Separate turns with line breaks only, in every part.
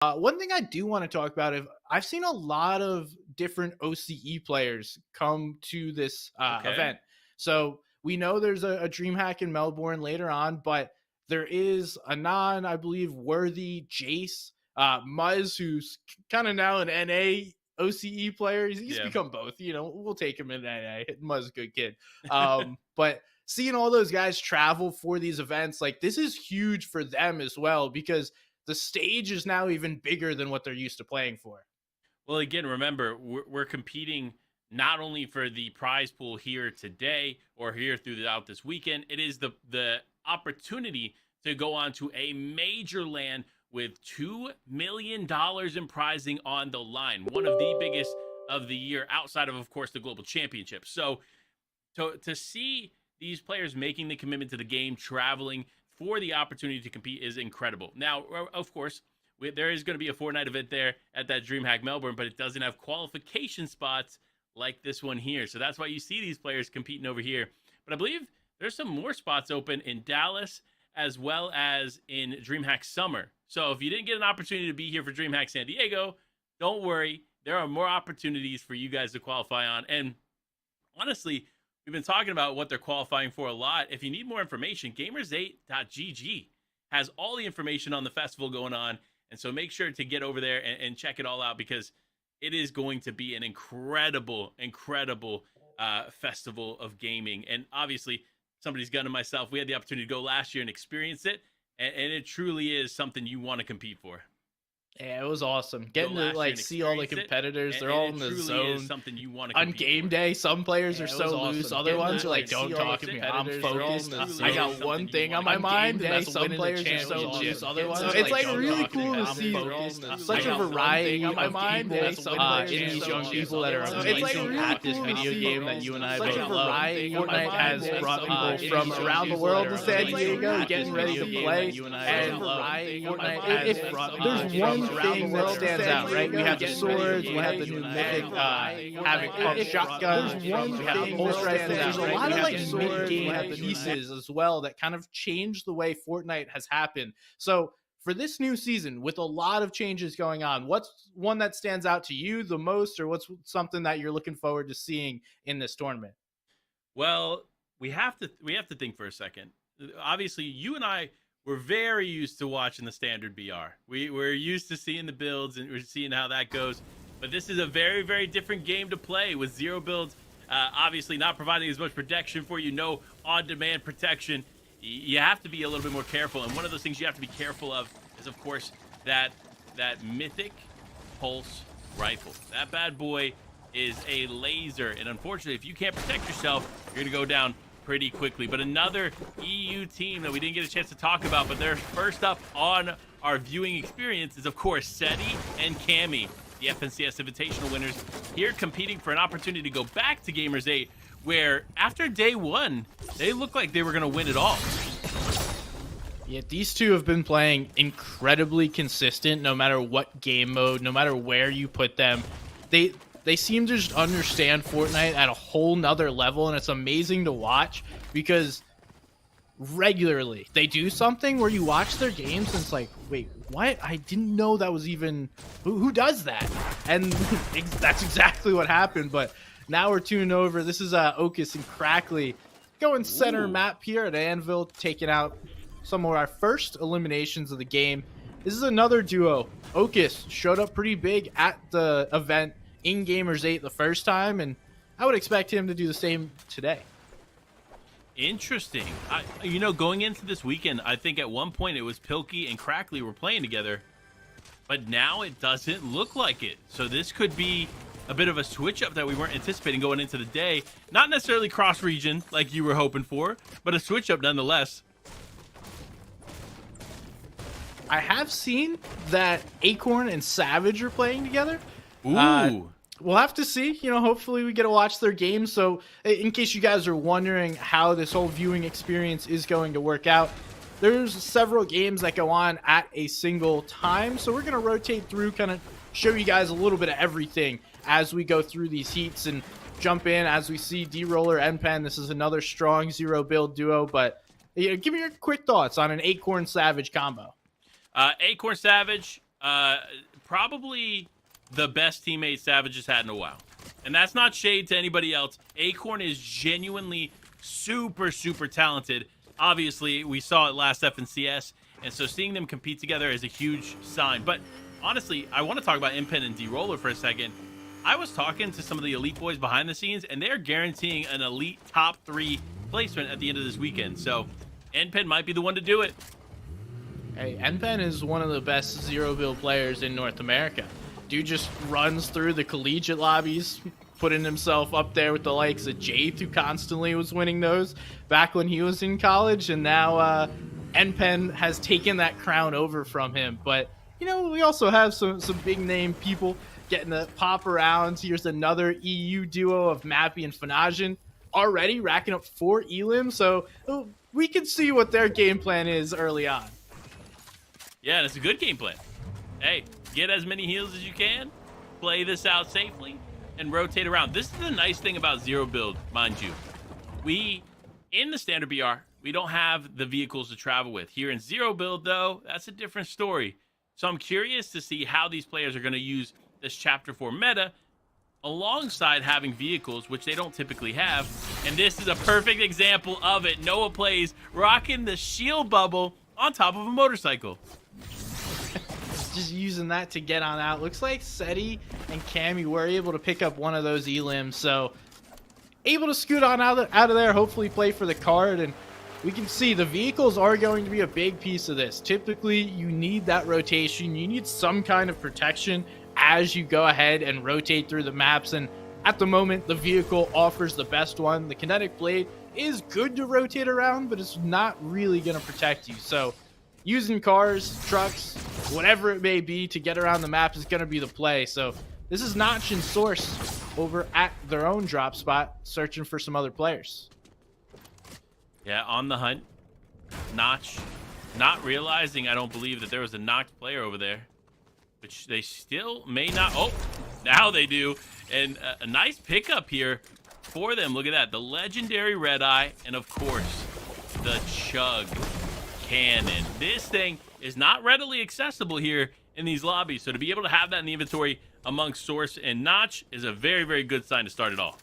One thing I do want to talk about is I've seen a lot of different OCE players come to this
Okay.
event. So we know there's a DreamHack in Melbourne later on, but there is a I believe, Worthy, Jace, Muzz, who's kind of now an NA OCE player. He's
Yeah.
become both. We'll take him in NA. Muzz, good kid. But seeing all those guys travel for these events, like this is huge for them as well because the stage is now even bigger than what they're used to playing for.
Well, again, remember we're competing not only for the prize pool here today or here throughout this weekend. It is the opportunity to go on to a major land with $2 million in prizing on the line. One of the biggest of the year, outside of course, the global championship. So to see these players making the commitment to the game, traveling for the opportunity to compete is incredible. Now, of course, there is going to be a Fortnite event there at that DreamHack Melbourne, but it doesn't have qualification spots like this one here. So that's why you see these players competing over here. But I believe there's some more spots open in Dallas as well as in DreamHack Summer. So if you didn't get an opportunity to be here for DreamHack San Diego, don't worry. There are more opportunities for you guys to qualify on. And honestly, we've been talking about what they're qualifying for a lot. If you need more information, gamers8.gg has all the information on the festival going on. And so make sure to get over there and check it all out because it is going to be an incredible festival of gaming. And obviously, somebody's gunning myself. We had the opportunity to go last year and experience it. And it truly is something you want to compete for.
Yeah, it was awesome. Getting to like see all the competitors. They're all in the zone.
Something you want to
on game
for.
day. Some players are so loose. Other ones are like, don't talk to me. I'm focused. I got one thing on my mind. And some players are so loose. Other ones, it's like really cool to see such a variety on my mind. In these young people that are amazing at this video game that you and I both love. Fortnite has brought people from around the world to San Diego, getting ready to play. And Fortnite, there's one thing that stands out, right? We have the swords, we have the new mythic having pump shotguns, we have pulse rifles. There's a lot of like mid-game pieces as well that kind of change the way Fortnite has happened. So for this new season, with a lot of changes going on, what's one that stands out to you the most, or what's something that you're looking forward to seeing in this tournament?
Well, we have to think for a second. Obviously, you and I, we're very used to watching the standard BR. We're used to seeing the builds and we're seeing how that goes. But this is a very different game to play with zero builds. Obviously, not providing as much protection for you. No on-demand protection. You have to be a little bit more careful. And one of those things you have to be careful of is, of course, that mythic pulse rifle. That bad boy is a laser. And unfortunately, if you can't protect yourself, you're going to go down pretty quickly. But another EU team that we didn't get a chance to talk about, but they're first up on our viewing experience is, of course, SETI and Cammy, the FNCS Invitational winners, here competing for an opportunity to go back to Gamers 8, where after day one, they looked like they were going to win it all.
Yeah, these two have been playing incredibly consistent no matter what game mode, no matter where you put them. They seem to just understand Fortnite at a whole nother level, and it's amazing to watch because regularly they do something where you watch their games and it's like, wait, what? I didn't know that was even... Who does that? And that's exactly what happened, but now we're tuning over. This is Okus and Crackley going center map here at Anvil, taking out some of our first eliminations of the game. This is another duo. Okus showed up pretty big at the event in Gamers 8 the first time, and I would expect him to do the same today.
Interesting. Going into this weekend, I think at one point it was Pilkey and Crackley were playing together, but now it doesn't look like it. So this could be a bit of a switch up that we weren't anticipating going into the day. Not necessarily cross region like you were hoping for, but a switch up nonetheless.
I have seen that Acorn and Savage are playing together.
Ooh.
We'll have to see. Hopefully we get to watch their games. So in case you guys are wondering how this whole viewing experience is going to work out, there's several games that go on at a single time. So we're going to rotate through, kind of show you guys a little bit of everything as we go through these heats and jump in as we see D-Roller and Pen. This is another strong zero build duo, but give me your quick thoughts on an Acorn Savage combo.
Acorn Savage, Probably the best teammate Savage has had in a while. And that's not shade to anybody else. Acorn is genuinely super, super talented. Obviously, we saw it last FNCS, and so seeing them compete together is a huge sign. But honestly, I want to talk about Impen and D-Roller for a second. I was talking to some of the elite boys behind the scenes, and they're guaranteeing an elite top 3 placement at the end of this weekend. So Impen might be the one to do it.
Hey, Impen is one of the best zero build players in North America. Dude just runs through the collegiate lobbies, putting himself up there with the likes of Jade, who constantly was winning those back when he was in college, and now Impen has taken that crown over from him. But, you know, we also have some big name people getting to pop around. Here's another EU duo of Mappy and Fanajan, already racking up 4 elims, so we can see what their game plan is early on.
Yeah, and it's a good game plan. Hey, get as many heals as you can, play this out safely, and rotate around. This is the nice thing about zero build, mind you. In the standard BR, we don't have the vehicles to travel with. Here in zero build, though, that's a different story. So I'm curious to see how these players are going to use this Chapter 4 meta alongside having vehicles, which they don't typically have. And this is a perfect example of it. Noah plays rocking the shield bubble on top of a motorcycle.
Just using that to get on out. Looks like Seti and Cammy were able to pick up one of those elims, so able to scoot on out of there, hopefully play for the card. And we can see the vehicles are going to be a big piece of this. Typically, you need that rotation. You need some kind of protection as you go ahead and rotate through the maps. And at the moment, the vehicle offers the best one. The kinetic blade is good to rotate around, but it's not really going to protect you. So using cars, trucks, whatever it may be to get around the map is going to be the play. So this is Notch and Source over at their own drop spot, searching for some other players.
Yeah, on the hunt. Notch not realizing, I don't believe, that there was a knocked player over there, which they still may not. Oh, now they do. And a nice pickup here for them. Look at that. The legendary Red Eye, and of course, the Chug Cannon. This thing is not readily accessible here in these lobbies. So to be able to have that in the inventory amongst Source and Notch is a very, very good sign to start it off.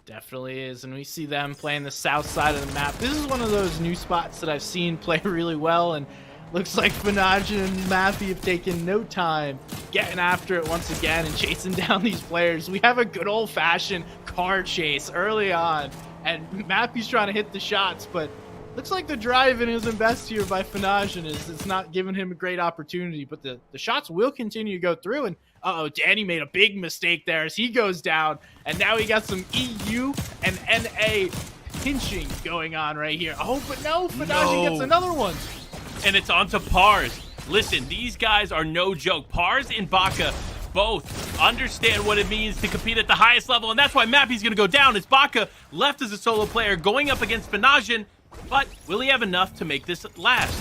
Definitely is, and we see them playing the south side of the map. This is one of those new spots that I've seen play really well, and looks like Fanajan and Mappy have taken no time getting after it once again and chasing down these players. We have a good old-fashioned car chase early on, and Mappy's trying to hit the shots, but looks like the driving isn't best here by Fanajan. It's not giving him a great opportunity, but the shots will continue to go through. And Danny made a big mistake there as he goes down, and now he got some EU and NA pinching going on right here. Oh, but no, Fanajan gets another one.
And it's onto Pars. Listen, these guys are no joke. Pars and Baka both understand what it means to compete at the highest level, and that's why Mappy's going to go down as Baka left as a solo player going up against Fanajan. But will he have enough to make this last?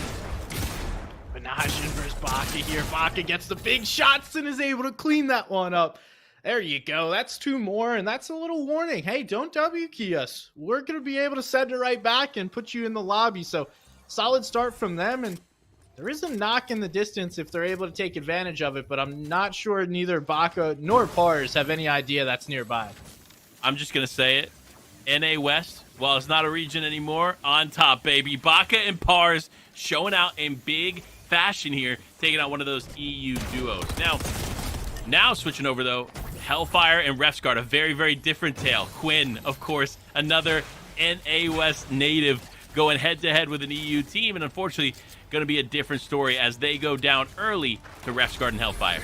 Fanajan versus Baka here. Baka gets the big shots and is able to clean that one up. There you go. That's 2 more, and that's a little warning. Hey, don't W key us. We're going to be able to send it right back and put you in the lobby. So solid start from them, and there is a knock in the distance if they're able to take advantage of it, but I'm not sure neither Baka nor Pars have any idea that's nearby.
I'm just going to say it. NA West, well, it's not a region anymore, on top, baby. Baka and Pars showing out in big fashion here, taking out one of those EU duos. Now switching over, though, Hellfire and Refsguard, a very, very different tale. Quinn, of course, another NA West native going head-to-head with an EU team, and unfortunately, going to be a different story as they go down early to Refsguard and Hellfire.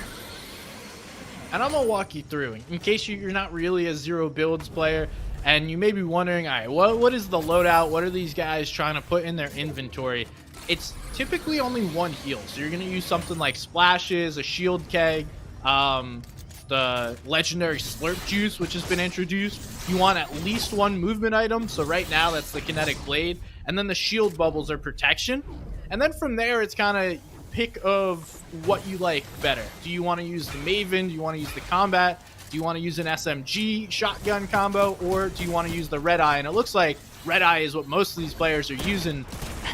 And I'm going to walk you through, in case you're not really a zero builds player, and you may be wondering, all right, what is the loadout? What are these guys trying to put in their inventory? It's typically only 1 heal. So you're going to use something like splashes, a shield keg, the legendary slurp juice, which has been introduced. You want at least 1 movement item. So right now that's the kinetic blade. And then the shield bubbles are protection. And then from there, it's kind of pick of what you like better. Do you want to use the Maven? Do you want to use the combat? Do you want to use an SMG shotgun combo, or do you want to use the Red Eye? And it looks like Red Eye is what most of these players are using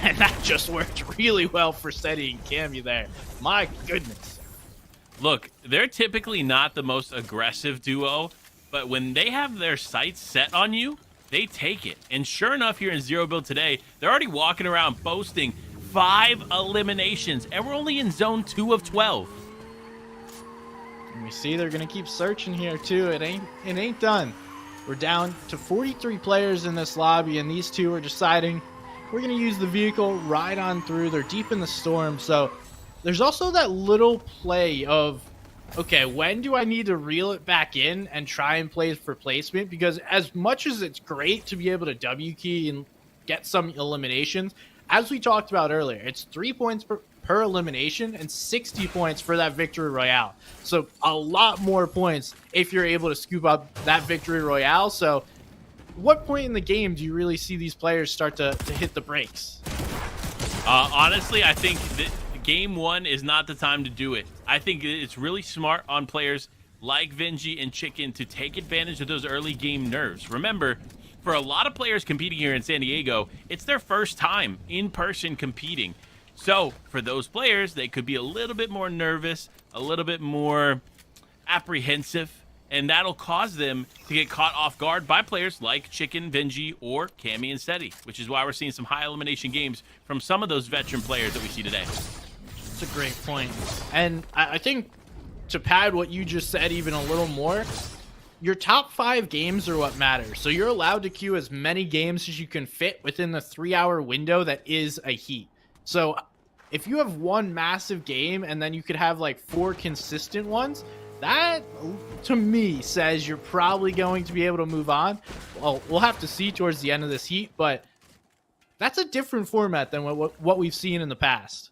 And that just worked really well for Seti and Cammy there. My goodness.
Look, they're typically not the most aggressive duo, but when they have their sights set on you, they take it. And sure enough, here in Zero Build today, they're already walking around boasting 5 eliminations, and we're only in zone 2 of 12.
And we see they're gonna keep searching here too. It ain't done. We're down to 43 players in this lobby, and these two are deciding we're gonna use the vehicle, ride on through. They're deep in the storm, so there's also that little play of, okay, when do I need to reel it back in and try and play for placement? Because as much as it's great to be able to W key and get some eliminations, as we talked about earlier, it's 3 points per elimination and 60 points for that victory royale. So a lot more points if you're able to scoop up that victory royale. So what point in the game do you really see these players start to hit the brakes?
Honestly, I think that game 1 is not the time to do it. I think it's really smart on players like Vinji and Chicken to take advantage of those early game nerves. Remember, for a lot of players competing here in San Diego, it's their first time in person competing. So for those players, they could be a little bit more nervous, a little bit more apprehensive, and that'll cause them to get caught off guard by players like Chicken, Vinji, or Cammy and Seti, which is why we're seeing some high elimination games from some of those veteran players that we see today.
That's a great point. And I think to pad what you just said even a little more, your top 5 games are what matters. So you're allowed to queue as many games as you can fit within the 3-hour window that is a heat. So if you have one massive game and then you could have like 4 consistent ones, that to me says you're probably going to be able to move on. Well, we'll have to see towards the end of this heat, but that's a different format than what we've seen in the past.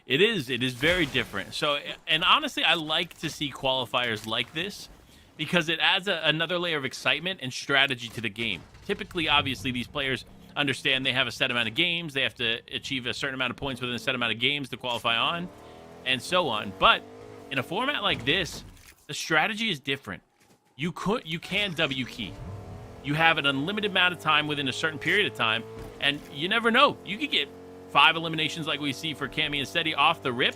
It is very different. So, and honestly, I like to see qualifiers like this because it adds another layer of excitement and strategy to the game. Typically, obviously, these players understand they have a set amount of games. They have to achieve a certain amount of points within a set amount of games to qualify on, and so on. But in a format like this, the strategy is different. You can W key. You have an unlimited amount of time within a certain period of time, and you never know. You could get 5 eliminations like we see for Cammy and Seti off the rip,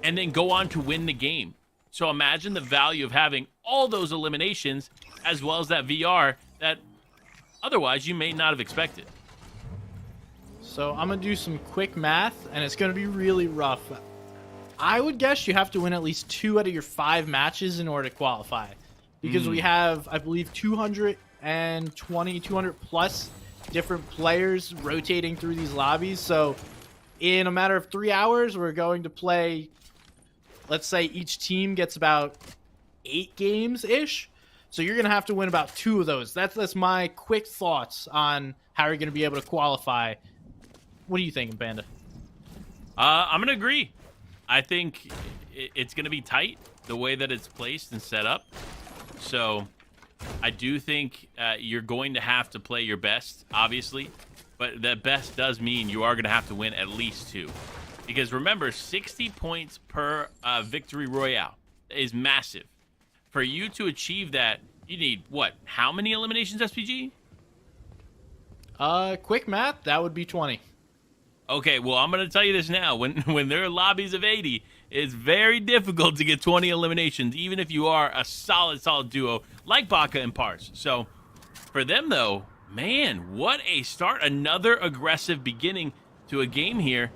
and then go on to win the game. So imagine the value of having all those eliminations as well as that VR that otherwise you may not have expected.
So I'm going to do some quick math, and it's going to be really rough. I would guess you have to win at least 2 out of your 5 matches in order to qualify. Because we have, I believe, 200 plus different players rotating through these lobbies. So in a matter of 3 hours, we're going to play, let's say each team gets about 8 games-ish. So you're going to have to win about 2 of those. That's my quick thoughts on how you're going to be able to qualify. What do you think, Panda?
I'm going to agree. I think it's going to be tight the way that it's placed and set up. So I do think you're going to have to play your best, obviously. But the best does mean you are going to have to win at least 2. Because remember, 60 points per victory royale is massive. For you to achieve that, you need, what, how many eliminations, SPG?
Quick math, that would be 20.
Okay, well, I'm going to tell you this now. When there are lobbies of 80, it's very difficult to get 20 eliminations, even if you are a solid duo like Baka and Pars. So, for them, though, man, what a start. Another aggressive beginning to a game here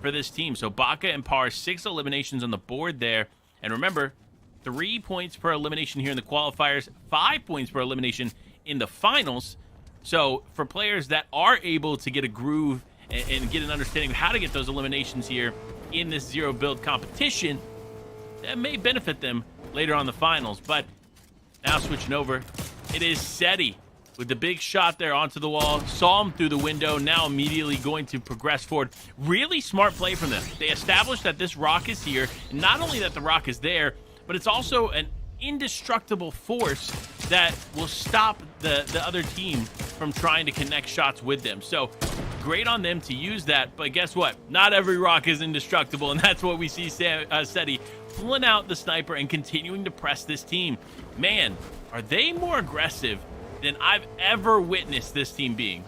for this team. So, Baka and Pars, 6 eliminations on the board there. And remember, 3 points per elimination here in the qualifiers, 5 points per elimination in the finals. So, for players that are able to get a groove and get an understanding of how to get those eliminations here in this zero build competition, that may benefit them later on the finals. But now switching over, it is Seti with the big shot there onto the wall. Saw him through the window, now immediately going to progress forward. Really smart play from them. They established that this rock is here, and not only that the rock is there, but it's also an indestructible force that will stop the other team from trying to connect shots with them. So great on them to use that, but guess what? Not every rock is indestructible, and that's what we see Seti pulling out the sniper and continuing to press this team. Man, are they more aggressive than I've ever witnessed this team being?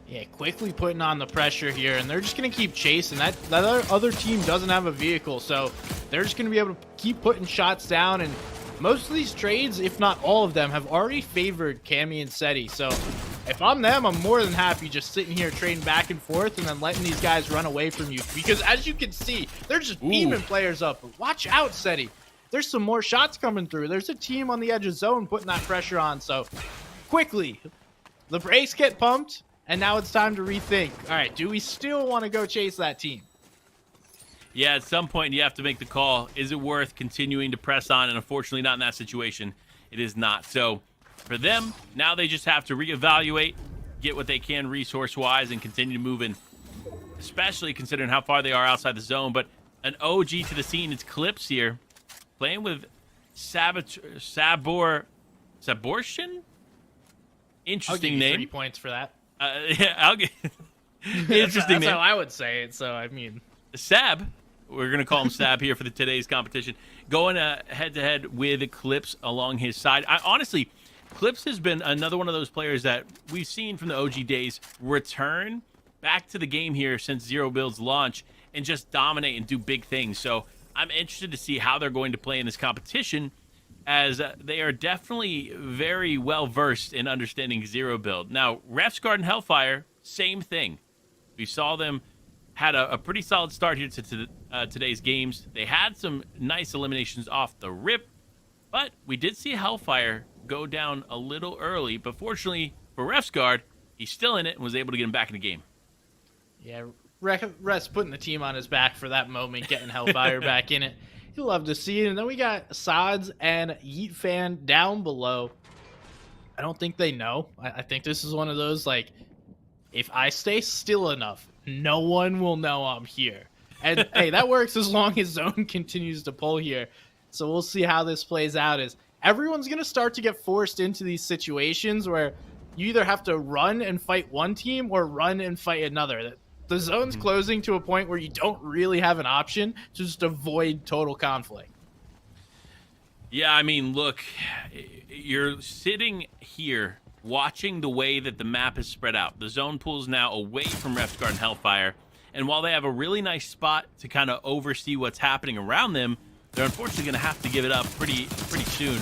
Yeah, quickly putting on the pressure here, and they're just going to keep chasing. That other team doesn't have a vehicle, so they're just going to be able to keep putting shots down, and most of these trades, if not all of them, have already favored Cammy and Seti. So if I'm them, I'm more than happy just sitting here trading back and forth and then letting these guys run away from you, because as you can see, they're just beaming players up. Watch out, Seti. There's some more shots coming through. There's a team on the edge of zone putting that pressure on, so quickly, the brakes get pumped. And now it's time to rethink. All right, do we still want to go chase that team?
Yeah, at some point you have to make the call. Is it worth continuing to press on? And unfortunately, not in that situation. It is not. So for them, now they just have to reevaluate, get what they can resource-wise, and continue moving, especially considering how far they are outside the zone. But an OG to the scene, it's Clips here, playing with Saborshin? Interesting name.
3 points for that.
Yeah, I'll get interesting.
That's how I would say it. So I mean,
Sab, we're gonna call him Sab here for today's competition. Going head to head with Clips along his side. Honestly, Clips has been another one of those players that we've seen from the OG days return back to the game here since Zero Build's launch and just dominate and do big things. So I'm interested to see how they're going to play in this competition, as they are definitely very well versed in understanding Zero Build. Now, Refsguard and Hellfire, same thing. We saw them had a pretty solid start here to today's games. They had some nice eliminations off the rip, but we did see Hellfire go down a little early. But fortunately for Refsguard, he's still in it and was able to get him back in the game.
Yeah, Ref's putting the team on his back for that moment, getting Hellfire back in it. You love to see it. And then we got Sods and Yeet Fan down below. I don't think they know. I think this is one of those, like, if I stay still enough, no one will know I'm here. And hey, that works as long as zone continues to pull here. So we'll see how this plays out. Is everyone's going to start to get forced into these situations where you either have to run and fight one team or run and fight another. The zone's closing to a point where you don't really have an option to just avoid total conflict.
Yeah, I mean, look, you're sitting here watching the way that the map is spread out. The zone pulls now away from Refsguard and Hellfire, and while they have a really nice spot to kind of oversee what's happening around them, they're unfortunately going to have to give it up pretty soon.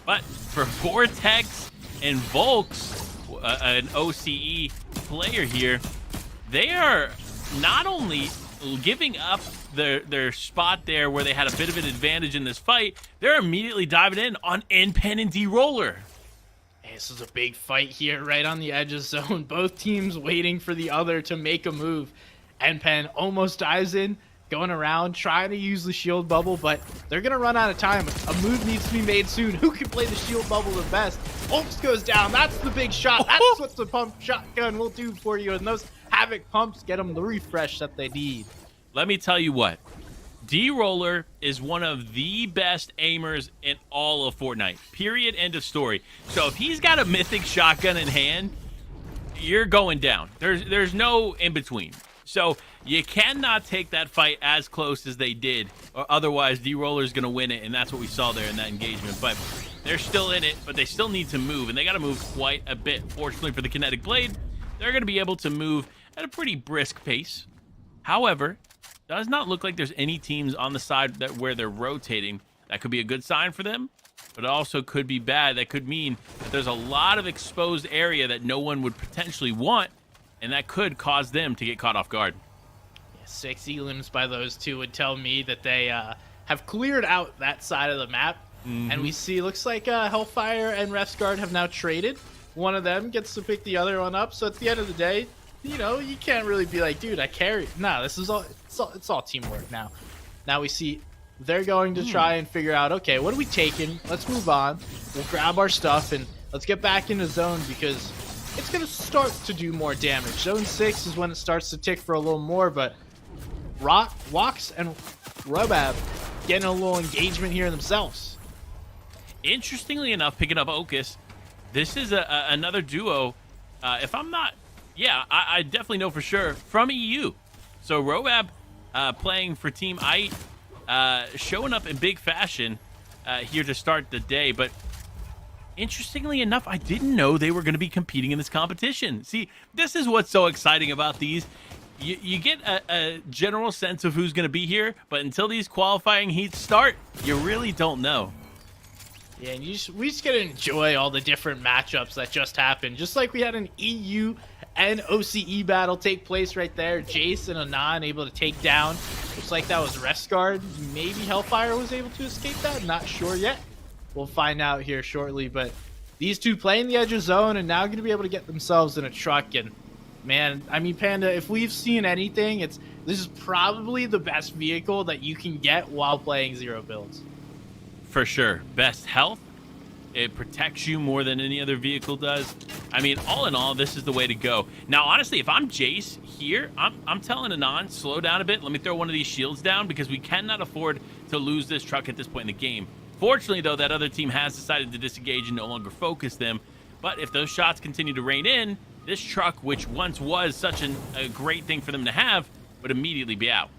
But for Vortex and Volks, an OCE player here, they are not only giving up their spot there where they had a bit of an advantage in this fight, they're immediately diving in on NPen and D-Roller.
This is a big fight here right on the edge of zone. Both teams waiting for the other to make a move. NPen almost dives in, going around, trying to use the shield bubble, but they're going to run out of time. A move needs to be made soon. Who can play the shield bubble the best? Volks goes down. That's the big shot. That's what the pump shotgun will do for you. And those Havoc pumps get them the refresh that they need.
Let me tell you what. D-Roller is one of the best aimers in all of Fortnite. Period. End of story. So if he's got a mythic shotgun in hand, you're going down. There's no in between. So you cannot take that fight as close as they did, or otherwise D-Roller's going to win it, and that's what we saw there in that engagement. But they're still in it, but they still need to move, and they got to move quite a bit. Fortunately for the Kinetic Blade, they're going to be able to move at a pretty brisk pace. However, does not look like there's any teams on the side where they're rotating. That could be a good sign for them, but it also could be bad. That could mean that there's a lot of exposed area that no one would potentially want, and that could cause them to get caught off guard.
Yeah, 6 elims by those two would tell me that they have cleared out that side of the map. And we see, looks like Hellfire and Refsguard have now traded. One of them gets to pick the other one up. So at the end of the day, you know, you can't really be like, dude, I carried. No, this is all, it's all teamwork now. Now we see they're going to try and figure out, okay, what are we taking? Let's move on. We'll grab our stuff and let's get back into zone, because it's going to start to do more damage. Zone 6 is when it starts to tick for a little more, but Wox and Robab getting a little engagement here themselves.
Interestingly enough, picking up Ocus, this is another duo. If I'm not, I definitely know for sure from EU. So Robab playing for Team Ait, showing up in big fashion here to start the day. But Interestingly enough, I didn't know they were going to be competing in this competition. See, this is what's so exciting about these. You get a general sense of who's going to be here, but until these qualifying heats start, you really don't know.
Yeah, and we just get to enjoy all the different matchups that just happened. Just like we had an EU and OCE battle take place right there. Jace and Anon able to take down. Looks like that was Restguard. Maybe Hellfire was able to escape that. Not sure yet. We'll find out here shortly. But these two playing the edge of zone and now going to be able to get themselves in a truck. And man, I mean, Panda, if we've seen anything, this is probably the best vehicle that you can get while playing zero builds.
For sure. Best health. It protects you more than any other vehicle does. I mean, all in all, this is the way to go. Now, honestly, if I'm Jace here, I'm telling Anon, slow down a bit. Let me throw one of these shields down because we cannot afford to lose this truck at this point in the game. Fortunately, though, that other team has decided to disengage and no longer focus them. But if those shots continue to rain in, this truck, which once was such a great thing for them to have, would immediately be out.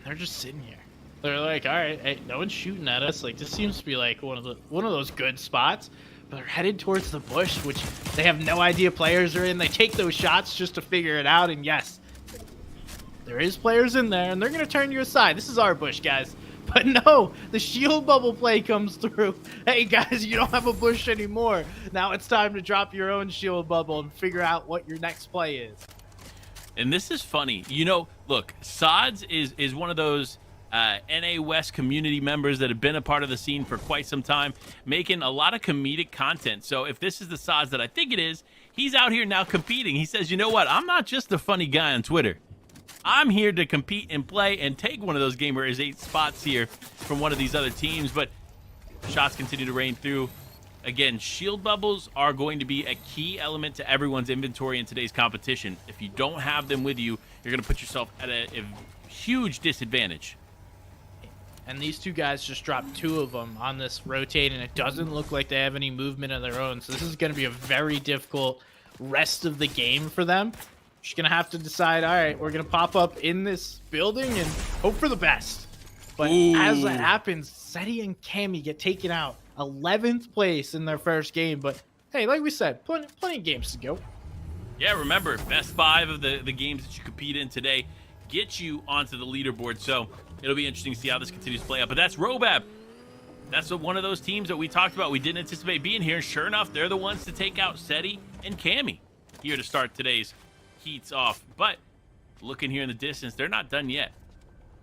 They're just sitting here. They're like, all right, hey, no one's shooting at us. Like, this seems to be like one of those good spots. But they're headed towards the bush, which they have no idea players are in. They take those shots just to figure it out. And yes, there is players in there, and they're gonna turn you aside. This is our bush, guys. But no, the shield bubble play comes through. Hey guys, you don't have a bush anymore. Now it's time to drop your own shield bubble and figure out what your next play is.
And this is funny. You know, look, Sods is one of those NA West community members that have been a part of the scene for quite some time, making a lot of comedic content. So if this is the Sods that I think it is, he's out here now competing. He says, you know what? I'm not just a funny guy on Twitter. I'm here to compete and play and take one of those Gamer is 8 spots here from one of these other teams. But shots continue to rain through. Again, shield bubbles are going to be a key element to everyone's inventory in today's competition. If you don't have them with you, you're going to put yourself at a huge disadvantage.
And these two guys just dropped 2 of them on this rotate, and it doesn't look like they have any movement of their own. So this is going to be a very difficult rest of the game for them. Just going to have to decide, all right, we're going to pop up in this building and hope for the best. But as that happens, Seti and Cammy get taken out. 11th place in their first game. But hey, like we said, plenty of games to go.
Yeah, remember, best 5 of the games that you compete in today get you onto the leaderboard. So it'll be interesting to see how this continues to play out. But that's Robab. That's one of those teams that we talked about. We didn't anticipate being here. Sure enough, they're the ones to take out Seti and Cammy here to start today's heats off. But looking here in the distance, they're not done yet.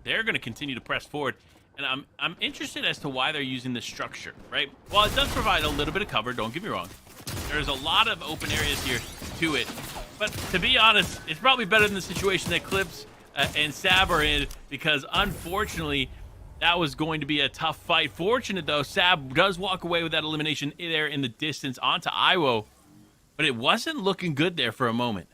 They're going to continue to press forward. And I'm interested as to why they're using this structure, right? While it does provide a little bit of cover, don't get me wrong, there's a lot of open areas here to it. But to be honest, it's probably better than the situation that Clips and Sab are in, because unfortunately, that was going to be a tough fight. Fortunate though, Sab does walk away with that elimination there in the distance onto Iwo, but it wasn't looking good there for a moment.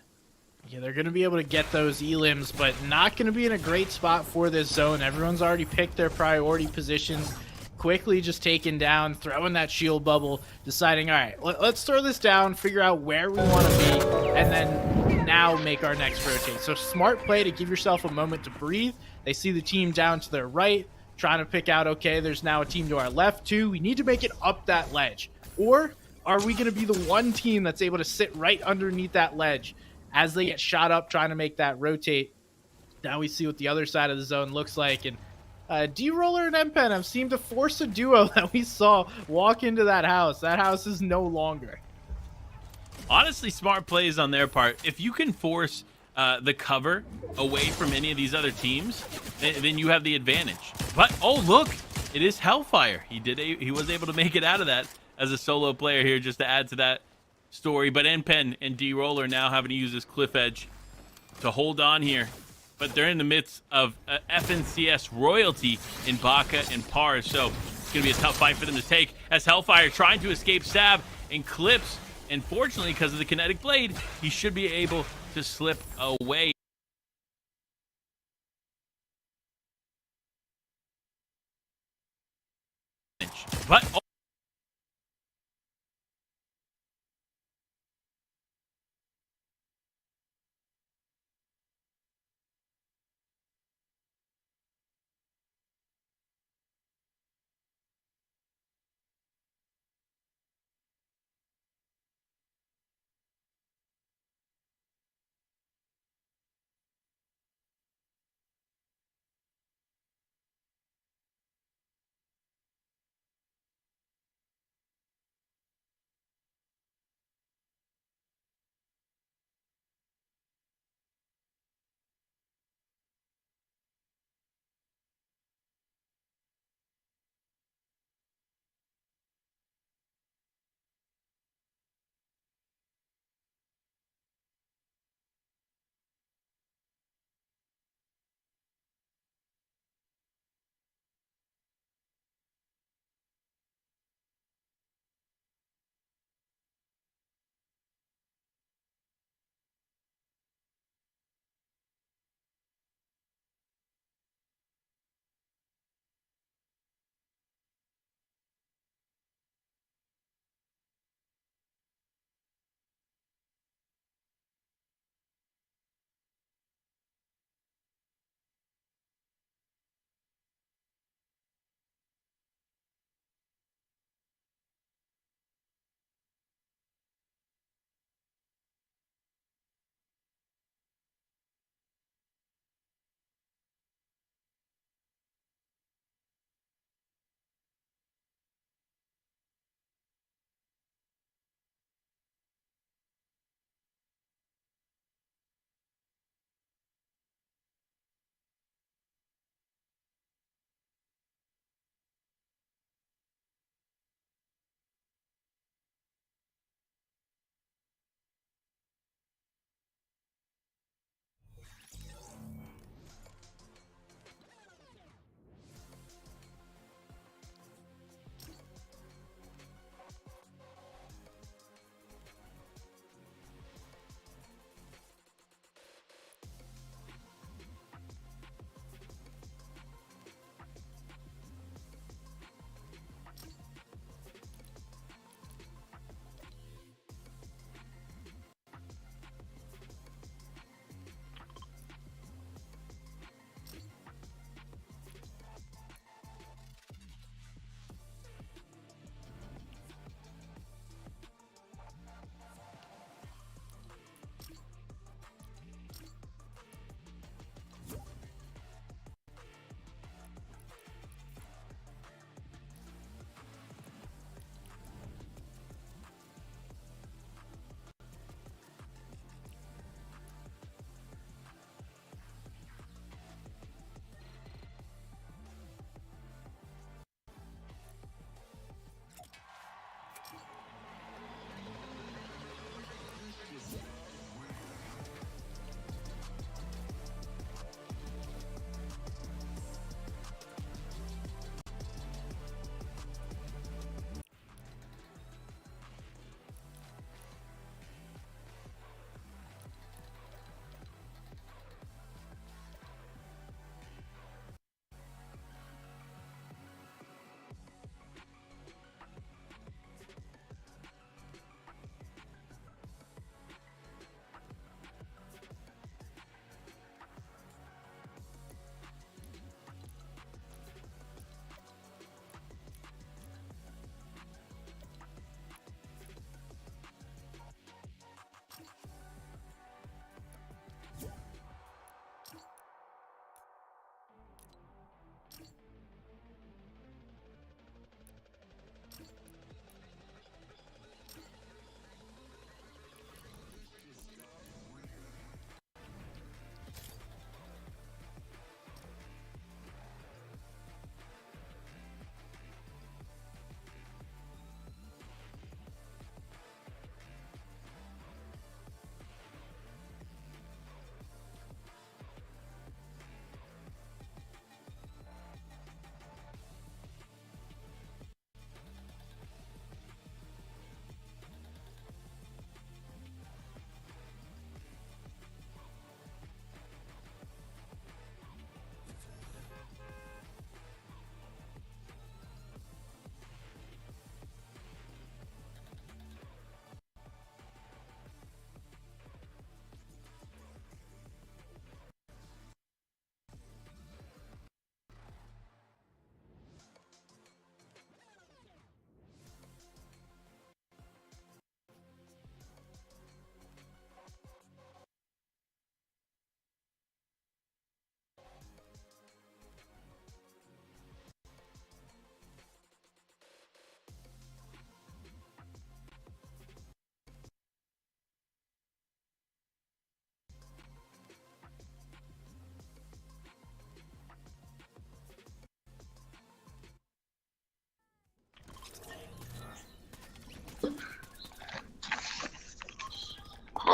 Yeah, they're going to be able to get those elims, but not going to be in a great spot for this zone. Everyone's already picked their priority positions. Quickly just taken down, throwing that shield bubble, deciding, all right, let's throw this down, figure out where we want to be, and then now make our next rotate. So smart play to give yourself a moment to breathe. They see the team down to their right, trying to pick out, okay, there's now a team to our left too. We need to make it up that ledge. Or are we going to be the one team that's able to sit right underneath that ledge as they get shot up trying to make that rotate? Now we see what the other side of the zone looks like, and D-Roller and M-Pen have seemed to force a duo that we saw walk into that house. That house is no longer.
Honestly, smart plays on their part. If you can force the cover away from any of these other teams, then you have the advantage. But, oh, look, it is Hellfire. He was able to make it out of that as a solo player here, just to add to that story. But M-Pen and D-Roller now having to use this cliff edge to hold on here. But they're in the midst of FNCS royalty in Baka and Pars, so it's going to be a tough fight for them to take, as Hellfire trying to escape Sab and Clips. And fortunately, because of the kinetic blade, he should be able to slip away. But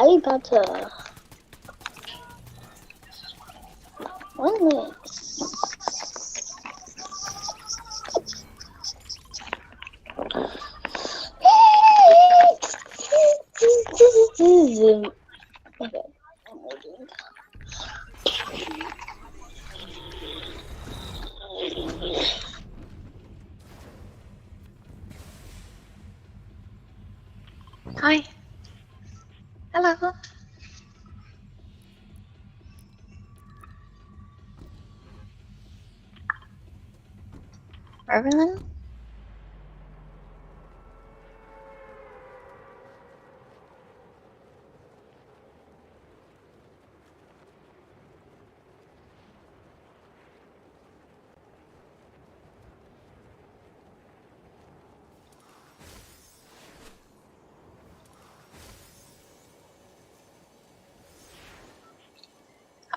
I about to... What is this? Okay, I'm waiting. Hi. Hello. Evelyn?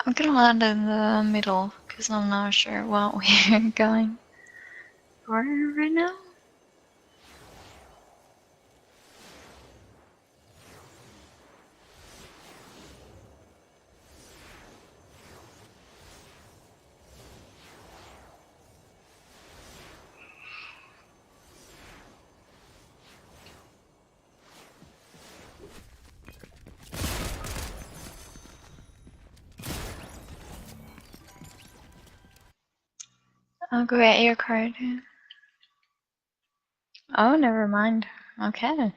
I'm gonna land in the middle because I'm not sure what we're going for right now. I'll go get your card. Oh, never mind. Okay.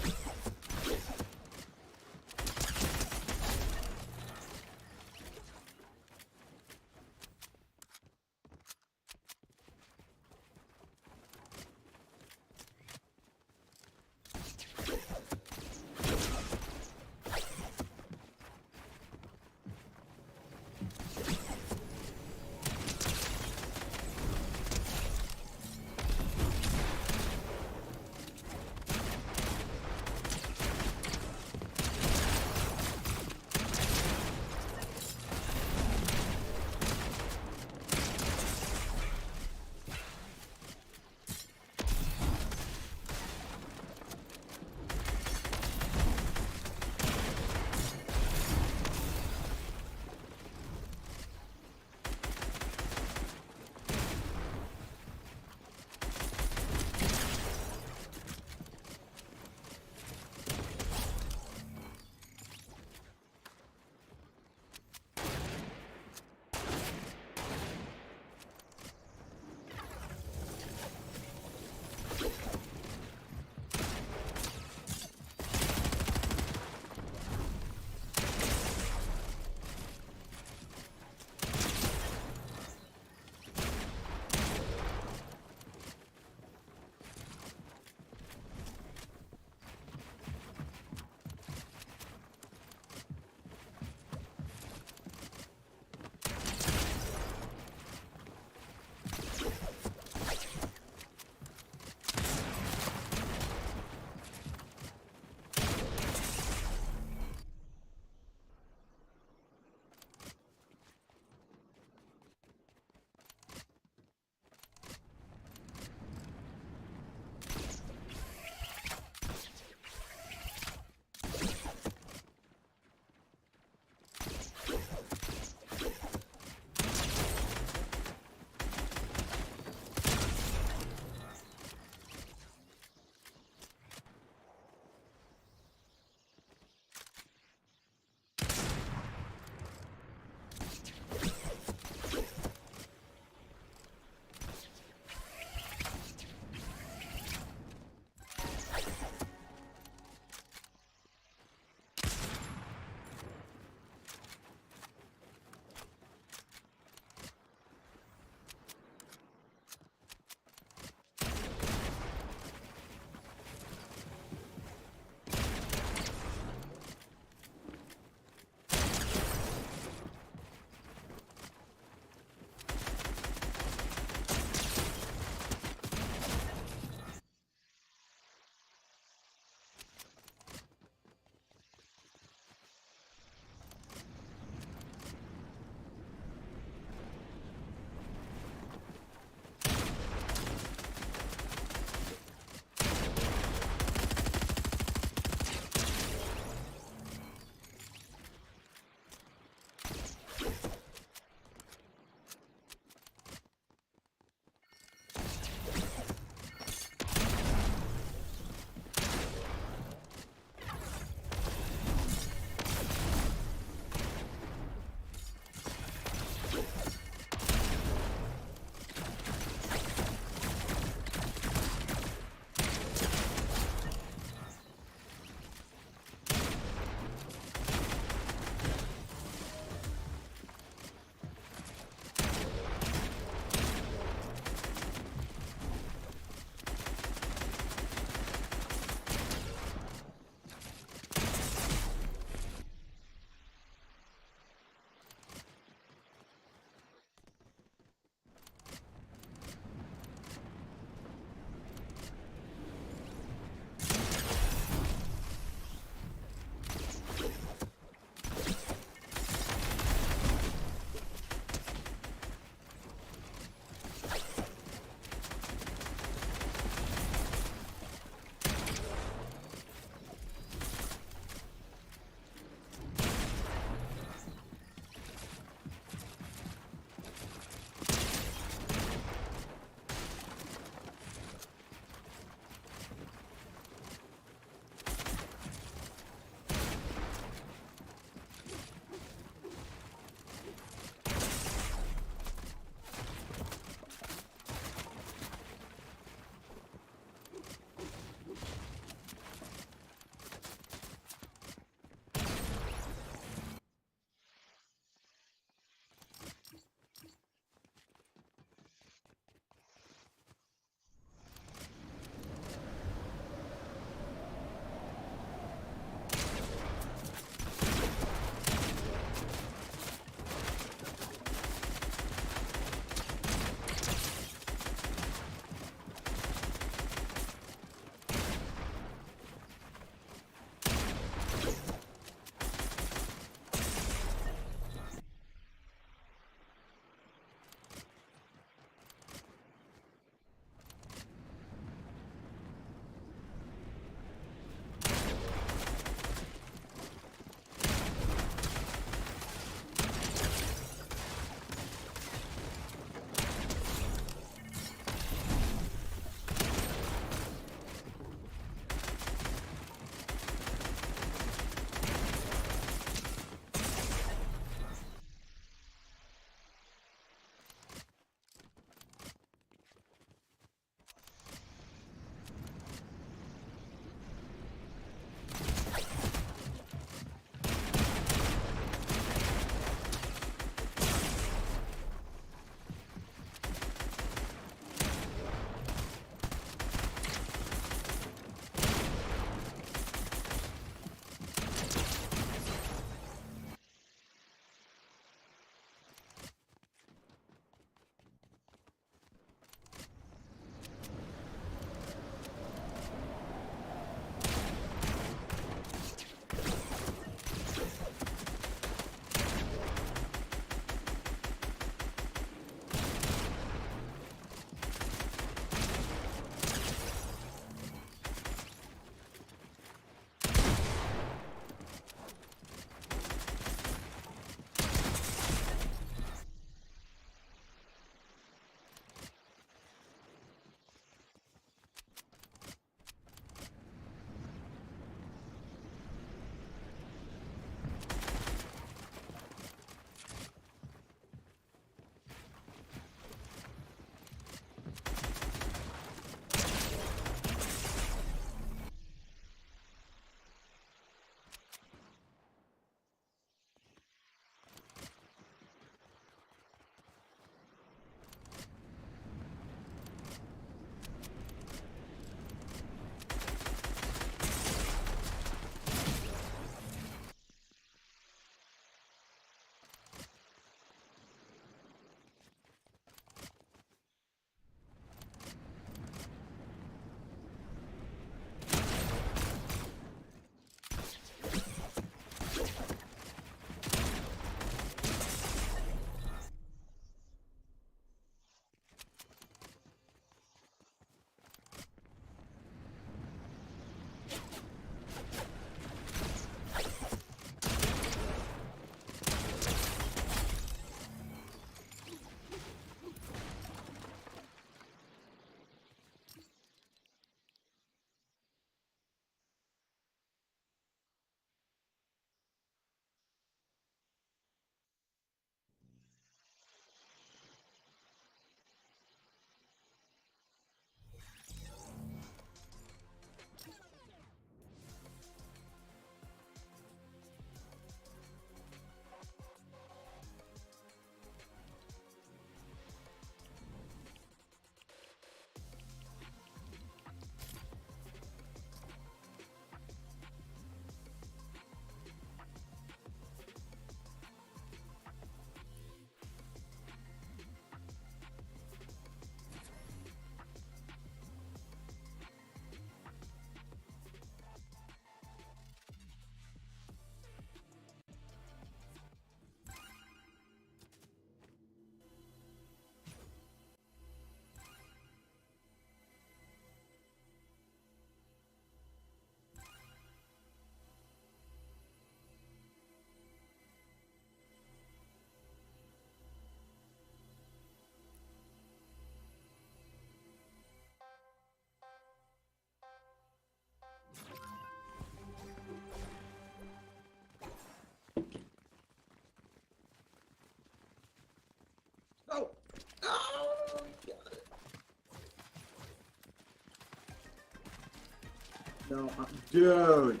No, dude.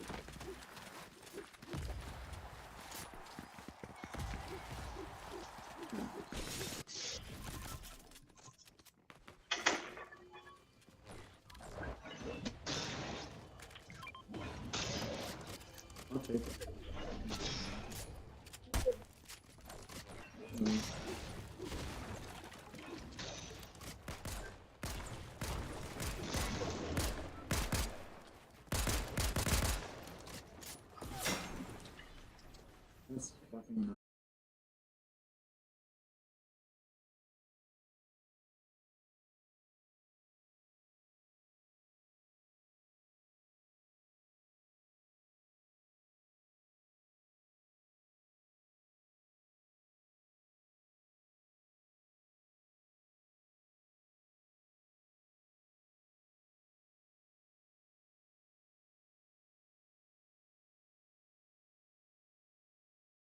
I'll take it. That's fucking